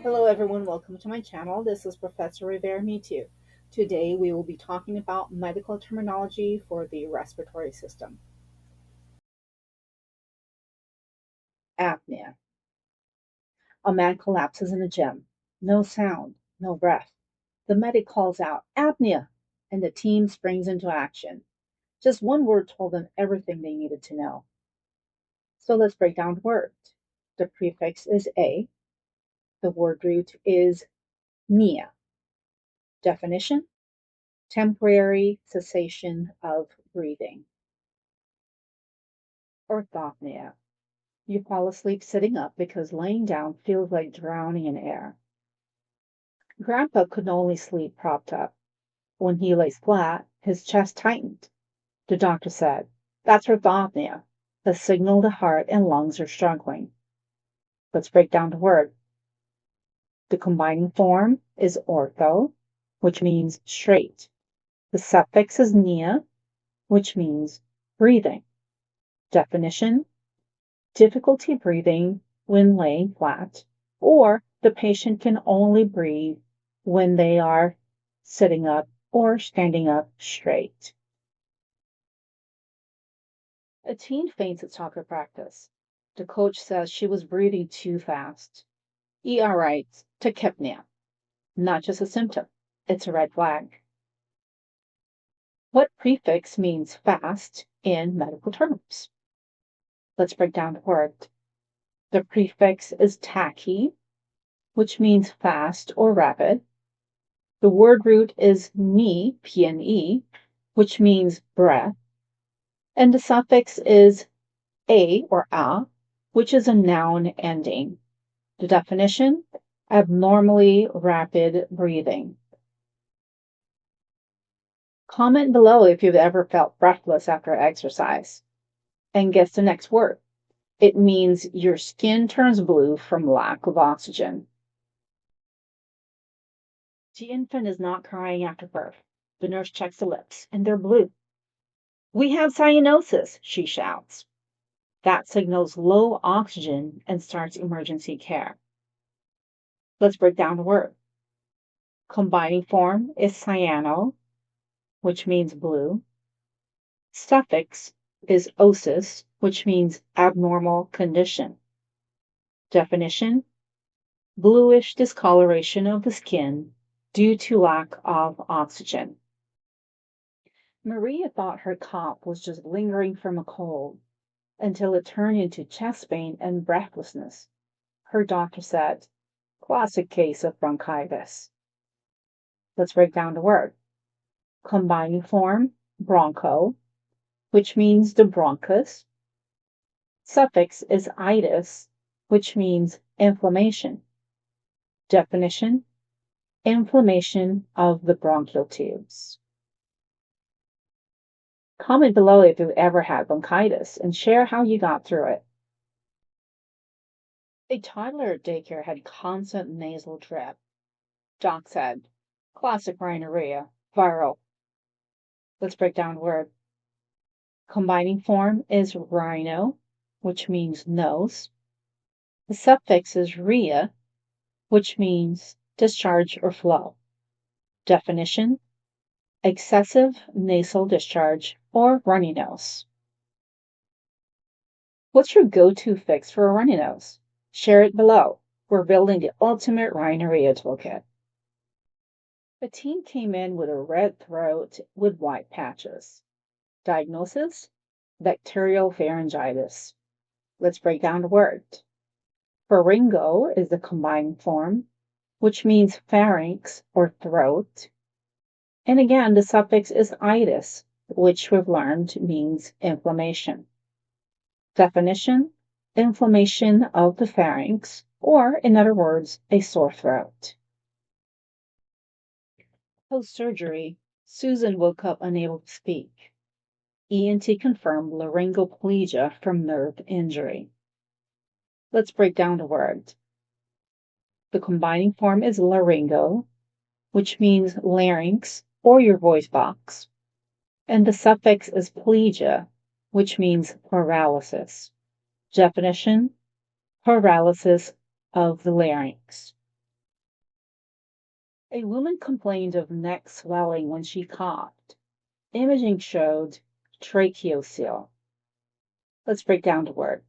Hello everyone, welcome to my channel. This is Professor Rivera-Mitu. Today we will be talking about medical terminology for the respiratory system. Apnea. A man collapses in a gym. No sound, no breath. The medic calls out, apnea, and the team springs into action. Just one word told them everything they needed to know. So let's break down the word. The prefix is a. The word root is nia. Definition: temporary cessation of breathing. Orthopnea. You fall asleep sitting up because laying down feels like drowning in air. Grandpa could only sleep propped up. When he lays flat, his chest tightened. The doctor said, "That's orthopnea, a signal the heart and lungs are struggling." Let's break down the word. The combining form is ortho, which means straight. The suffix is nia, which means breathing. Definition: difficulty breathing when laying flat, or the patient can only breathe when they are sitting up or standing up straight. A teen faints at soccer practice. The coach says she was breathing too fast. ER writes tachypnea, not just a symptom, it's a red flag. What prefix means fast in medical terms? Let's break down the word. The prefix is tachy, which means fast or rapid. The word root is ni, pne, which means breath, and the suffix is a or a, which is a noun ending. The definition: abnormally rapid breathing. Comment below if you've ever felt breathless after exercise. And guess the next word. It means your skin turns blue from lack of oxygen. The infant is not crying after birth. The nurse checks the lips, and they're blue. "We have cyanosis," she shouts. That signals low oxygen and starts emergency care. Let's break down the word. Combining form is cyano, which means blue. Suffix is osis, which means abnormal condition. Definition: bluish discoloration of the skin due to lack of oxygen. Maria thought her cough was just lingering from a cold until it turned into chest pain and breathlessness. Her doctor said, "Classic case of bronchitis." Let's break down the word. Combining form, broncho, which means the bronchus. Suffix is itis, which means inflammation. Definition: inflammation of the bronchial tubes. Comment below if you've ever had bronchitis and share how you got through it. A toddler at daycare had constant nasal drip. Doc said, "Classic rhinorrhea, viral." Let's break down the word. Combining form is rhino, which means nose. The suffix is rhea, which means discharge or flow. Definition: excessive nasal discharge or runny nose. What's your go-to fix for a runny nose? Share it below. We're building the ultimate rhinorrhea toolkit. A teen came in with a red throat with white patches. Diagnosis: bacterial pharyngitis. Let's break down the word. Pharyngo is the combining form, which means pharynx or throat. And again, the suffix is itis, which we've learned means inflammation. Definition: inflammation of the pharynx, or in other words, a sore throat. Post-surgery, Susan woke up unable to speak. ENT confirmed laryngoplegia from nerve injury. Let's break down the word. The combining form is laryngo, which means larynx or your voice box. And the suffix is plegia, which means paralysis. Definition: paralysis of the larynx. A woman complained of neck swelling when she coughed. Imaging showed tracheoceal. Let's break down the word.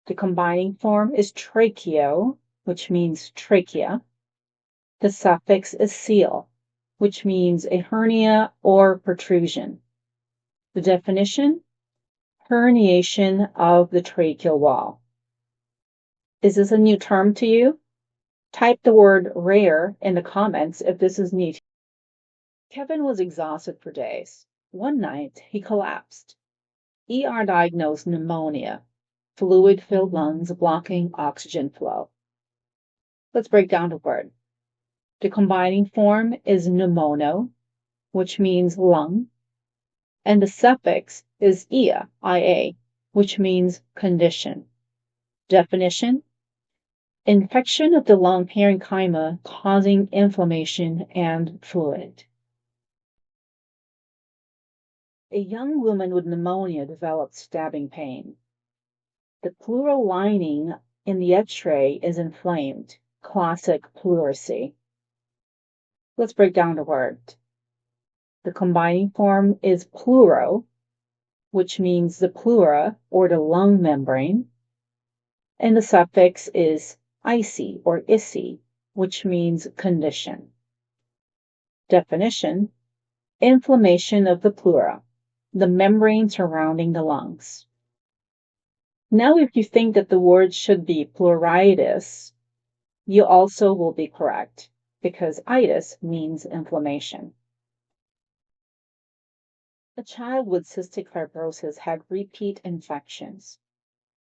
The combining form is tracheo, which means trachea. The suffix is ceal, which means a hernia or protrusion. The definition: herniation of the tracheal wall. Is this a new term to you? Type the word rare in the comments if this is new to you. Kevin was exhausted for days. One night, he collapsed. ER diagnosed pneumonia, fluid-filled lungs blocking oxygen flow. Let's break down the word. The combining form is pneumono, which means lung, and the suffix is ia, which means condition. Definition: infection of the lung parenchyma causing inflammation and fluid. A young woman with pneumonia developed stabbing pain. The pleural lining in the X-ray is inflamed, classic pleurisy. Let's break down the word. The combining form is pleuro, which means the pleura or the lung membrane, and the suffix is icy or issy, which means condition. Definition: inflammation of the pleura, the membrane surrounding the lungs. Now, if you think that the word should be pleuritis, you also will be correct, because itis means inflammation. A child with cystic fibrosis had repeat infections,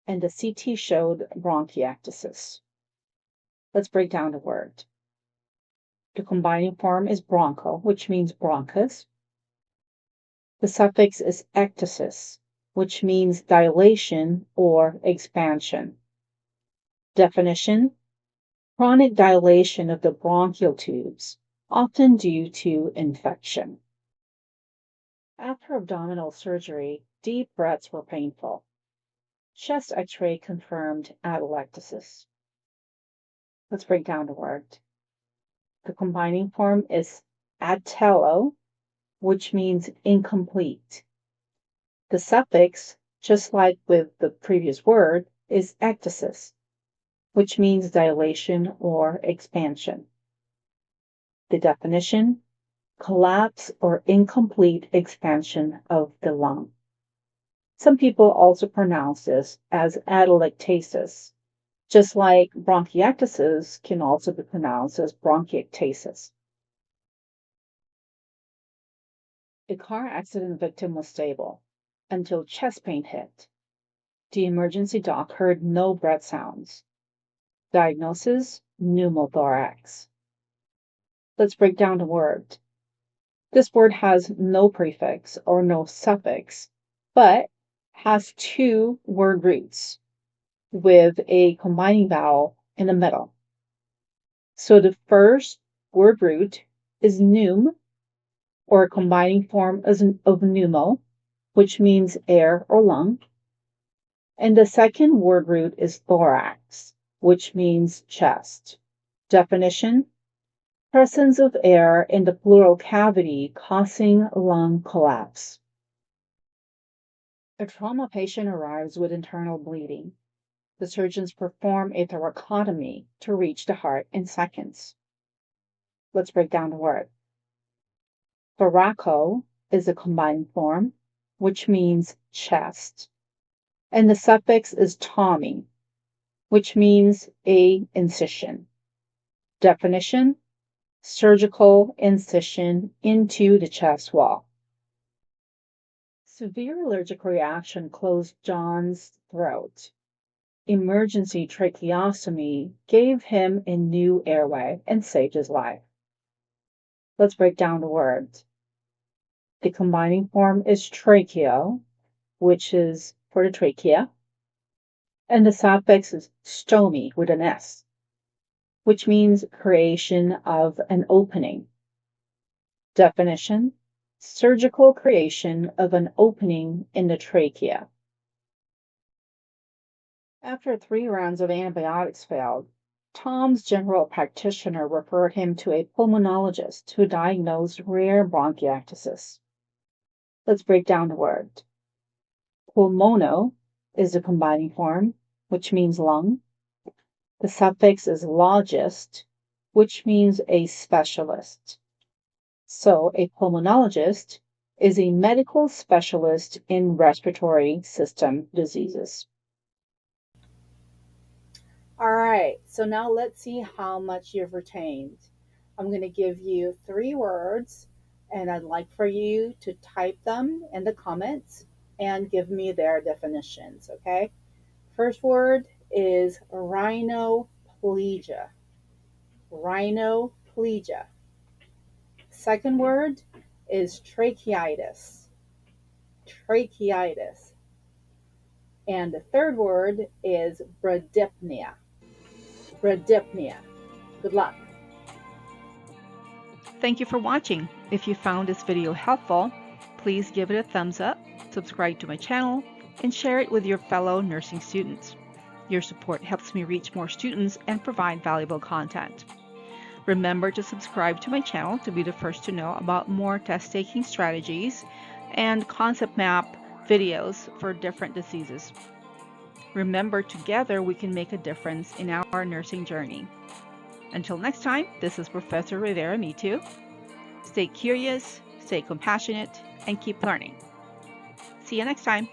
and the CT showed bronchiectasis. Let's break down the word. The combining form is broncho, which means bronchus. The suffix is ectasis, which means dilation or expansion. Definition: chronic dilation of the bronchial tubes, often due to infection. After abdominal surgery, deep breaths were painful. Chest X-ray confirmed atelectasis. Let's break down the word. The combining form is atello, which means incomplete. The suffix, just like with the previous word, is ectasis, which means dilation or expansion. The definition: collapse or incomplete expansion of the lung. Some people also pronounce this as atelectasis, just like bronchiectasis can also be pronounced as bronchiectasis. A car accident victim was stable until chest pain hit. The emergency doc heard no breath sounds. Diagnosis: pneumothorax. Let's break down the word. This word has no prefix or no suffix, but has two word roots with a combining vowel in the middle. So the first word root is pneum, or a combining form of pneumo, which means air or lung. And the second word root is thorax, which means chest. Definition: presence of air in the pleural cavity causing lung collapse. A trauma patient arrives with internal bleeding. The surgeons perform a thoracotomy to reach the heart in seconds. Let's break down the word. Thoraco is a combining form, which means chest, and the suffix is tomy, which means a incision. Definition: surgical incision into the chest wall. Severe allergic reaction closed John's throat. Emergency tracheostomy gave him a new airway and saved his life. Let's break down the words. The combining form is tracheo, which is for the trachea, and the suffix is stomy with an S, which means creation of an opening. Definition: surgical creation of an opening in the trachea. After 3 rounds of antibiotics failed, Tom's general practitioner referred him to a pulmonologist who diagnosed rare bronchiectasis. Let's break down the word. Pulmono is the combining form, which means lung. The suffix is logist, which means a specialist. So a pulmonologist is a medical specialist in respiratory system diseases. All right, so now let's see how much you've retained. I'm going to give you 3 words, and I'd like for you to type them in the comments and give me their definitions, okay? First word is rhinoplegia. Rhinoplegia. Second word is tracheitis. Tracheitis. And the third word is bradypnea. Bradypnea. Good luck. Thank you for watching. If you found this video helpful, please give it a thumbs up, subscribe to my channel, and share it with your fellow nursing students. Your support helps me reach more students and provide valuable content. Remember to subscribe to my channel to be the first to know about more test-taking strategies and concept map videos for different diseases. Remember, together we can make a difference in our nursing journey. Until next time, this is Professor Rivera-Mitu. Stay curious, stay compassionate, and keep learning. See you next time.